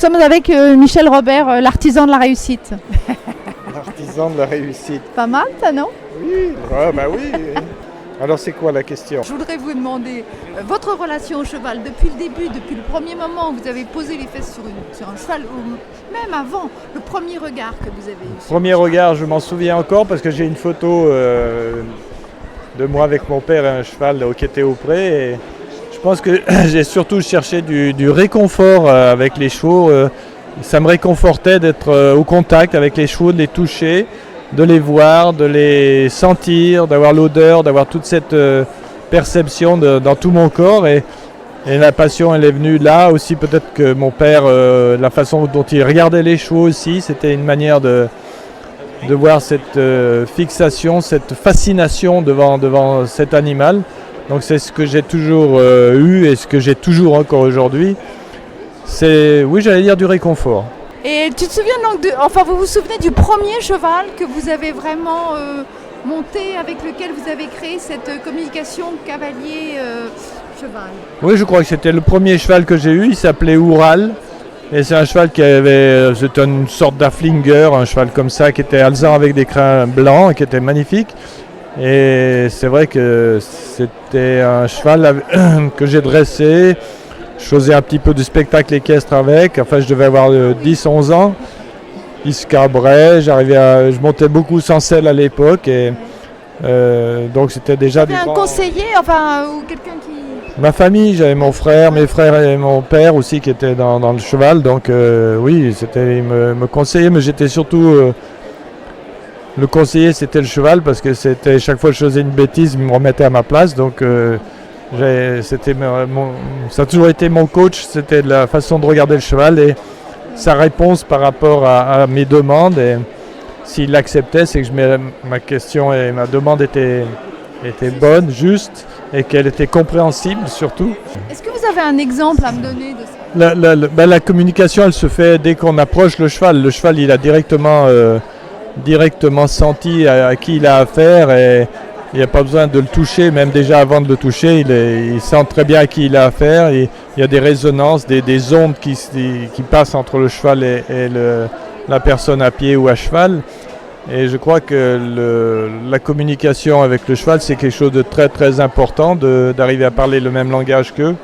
Nous sommes avec Michel Robert, l'artisan de la réussite. L'artisan de la réussite. Pas mal ça, non? Oui, oui. Alors c'est quoi la question? Je voudrais vous demander votre relation au cheval depuis le début, depuis le premier moment où vous avez posé les fesses sur un cheval, ou même avant, le premier regard que vous avez eu. Premier regard, je m'en souviens encore parce que j'ai une photo de moi avec mon père et un cheval qui était au pré. Et je pense que j'ai surtout cherché du réconfort avec les chevaux. Ça me réconfortait d'être au contact avec les chevaux, de les toucher, de les voir, de les sentir, d'avoir l'odeur, d'avoir toute cette perception dans tout mon corps. Et la passion, elle est venue là aussi. Peut-être que mon père, la façon dont il regardait les chevaux aussi, c'était une manière de voir cette fixation, cette fascination devant cet animal. Donc c'est ce que j'ai toujours eu et ce que j'ai toujours encore aujourd'hui. C'est, oui, j'allais dire du réconfort. Et tu te souviens donc vous vous souvenez du premier cheval que vous avez vraiment monté, avec lequel vous avez créé cette communication cavalier-cheval? Oui, je crois que c'était le premier cheval que j'ai eu. Il s'appelait Oural. Et c'est un cheval qui avait, c'était une sorte d'Afflinger, un cheval comme ça, qui était alezan avec des crins blancs, qui était magnifique. Et c'est vrai que c'était un cheval que j'ai dressé. Je faisais un petit peu du spectacle équestre avec. Enfin, je devais avoir 10-11 ans. Il se cabrait. Je montais beaucoup sans selle à l'époque. Et donc, c'était déjà du un conseiller, ou quelqu'un qui... Ma famille, j'avais mon frère, mes frères et mon père aussi qui étaient dans le cheval. Donc, oui, ils me conseillaient, mais j'étais surtout... Le conseiller, c'était le cheval parce que c'était chaque fois que je faisais une bêtise, il me remettait à ma place. Donc, ça a toujours été mon coach, c'était la façon de regarder le cheval et sa réponse par rapport à mes demandes. Et s'il l'acceptait, c'est que ma question et ma demande étaient bonnes, justes et qu'elle était compréhensible surtout. Est-ce que vous avez un exemple à me donner de ça? La communication, elle se fait dès qu'on approche le cheval. Le cheval, il a directement senti à qui il a affaire et il n'y a pas besoin de le toucher, même déjà avant de le toucher, il sent très bien à qui il a affaire. Il y a des résonances, des ondes qui passent entre le cheval et la personne à pied ou à cheval. Et je crois que la communication avec le cheval, c'est quelque chose de très très important, d'arriver à parler le même langage qu'eux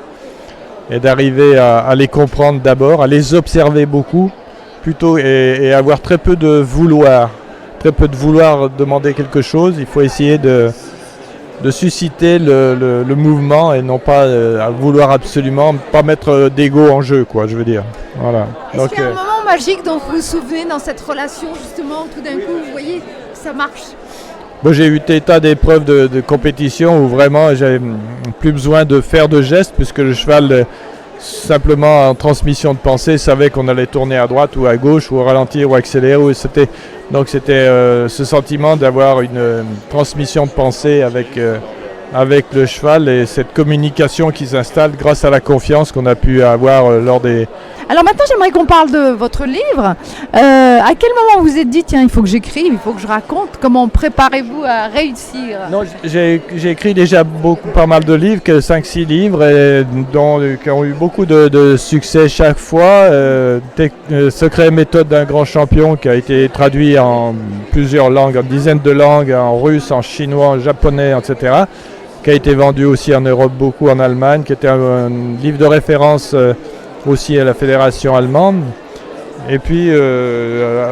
et d'arriver à les comprendre d'abord, à les observer beaucoup plutôt et avoir très peu de vouloir. Très peu de vouloir demander quelque chose, il faut essayer de susciter le mouvement et non pas à vouloir absolument pas mettre d'ego en jeu, quoi, je veux dire. Voilà. Est-ce qu'il y a un moment magique dont vous vous souvenez dans cette relation, justement, tout d'un coup, vous voyez, ça marche? Bon, j'ai eu des tas d'épreuves de compétition où vraiment j'avais plus besoin de faire de gestes puisque le cheval... simplement en transmission de pensée, savait qu'on allait tourner à droite ou à gauche ou ralentir ou accélérer. Donc c'était ce sentiment d'avoir une transmission de pensée avec le cheval et cette communication qui s'installe grâce à la confiance qu'on a pu avoir lors des... Alors maintenant, j'aimerais qu'on parle de votre livre. À quel moment vous vous êtes dit, tiens, il faut que j'écrive, il faut que je raconte? Comment préparez-vous à réussir? Non, j'ai écrit déjà pas mal de livres, 5-6 livres, qui ont eu beaucoup de succès chaque fois. Secret et méthode d'un grand champion qui a été traduit en plusieurs langues, en dizaines de langues, en russe, en chinois, en japonais, etc. Qui a été vendu aussi en Europe, beaucoup en Allemagne, qui était un livre de référence aussi à la fédération allemande. Et puis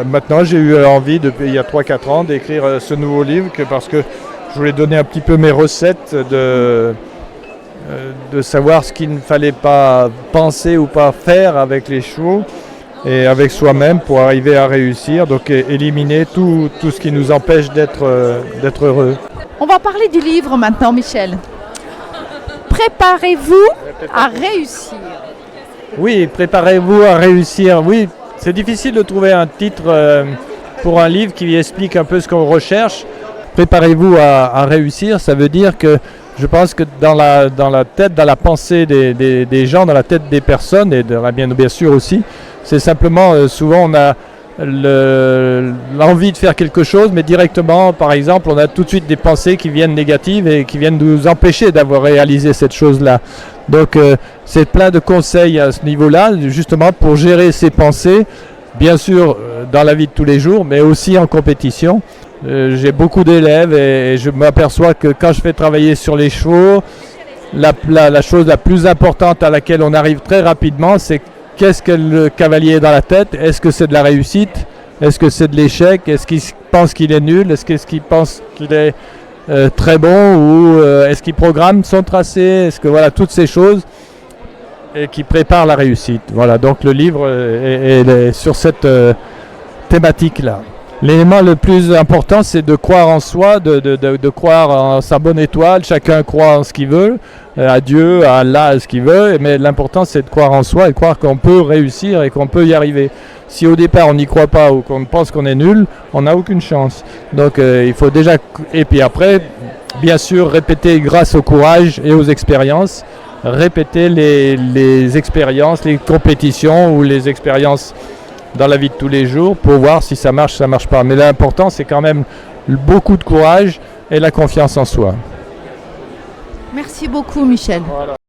maintenant j'ai eu envie depuis il y a 3-4 ans d'écrire ce nouveau livre parce que je voulais donner un petit peu mes recettes de savoir ce qu'il ne fallait pas penser ou pas faire avec les chevaux et avec soi-même pour arriver à réussir, donc éliminer tout ce qui nous empêche d'être heureux. On va parler du livre maintenant, Michel. Préparez-vous à réussir. Oui, préparez-vous à réussir. Oui, c'est difficile de trouver un titre pour un livre qui explique un peu ce qu'on recherche. Préparez-vous à réussir, ça veut dire que je pense que dans la tête, dans la pensée des gens, dans la tête des personnes et bien sûr aussi, c'est simplement souvent on a l'envie de faire quelque chose, mais directement, par exemple, on a tout de suite des pensées qui viennent négatives et qui viennent nous empêcher d'avoir réalisé cette chose-là. Donc c'est plein de conseils à ce niveau-là, justement pour gérer ces pensées, bien sûr dans la vie de tous les jours, mais aussi en compétition. J'ai beaucoup d'élèves et je m'aperçois que quand je fais travailler sur les chevaux, la chose la plus importante à laquelle on arrive très rapidement, c'est qu'est-ce que le cavalier est dans la tête. Est-ce que c'est de la réussite? Est-ce que c'est de l'échec? Est-ce qu'il pense qu'il est nul? Est-ce qu'il pense qu'il est très bon? Ou est-ce qu'il programme son tracé? Est-ce que voilà, toutes ces choses et qui préparent la réussite. Voilà, donc le livre est sur cette thématique-là. L'élément le plus important, c'est de croire en soi, de croire en sa bonne étoile. Chacun croit en ce qu'il veut, à Dieu, à Allah, à ce qu'il veut. Mais l'important, c'est de croire en soi et de croire qu'on peut réussir et qu'on peut y arriver. Si au départ, on n'y croit pas ou qu'on pense qu'on est nul, on n'a aucune chance. Donc, il faut déjà... Et puis après, bien sûr, répéter grâce au courage et aux expériences. Répéter les expériences, les compétitions ou les expériences dans la vie de tous les jours pour voir si ça marche pas. Mais l'important, c'est quand même beaucoup de courage et la confiance en soi. Merci beaucoup, Michel. Voilà.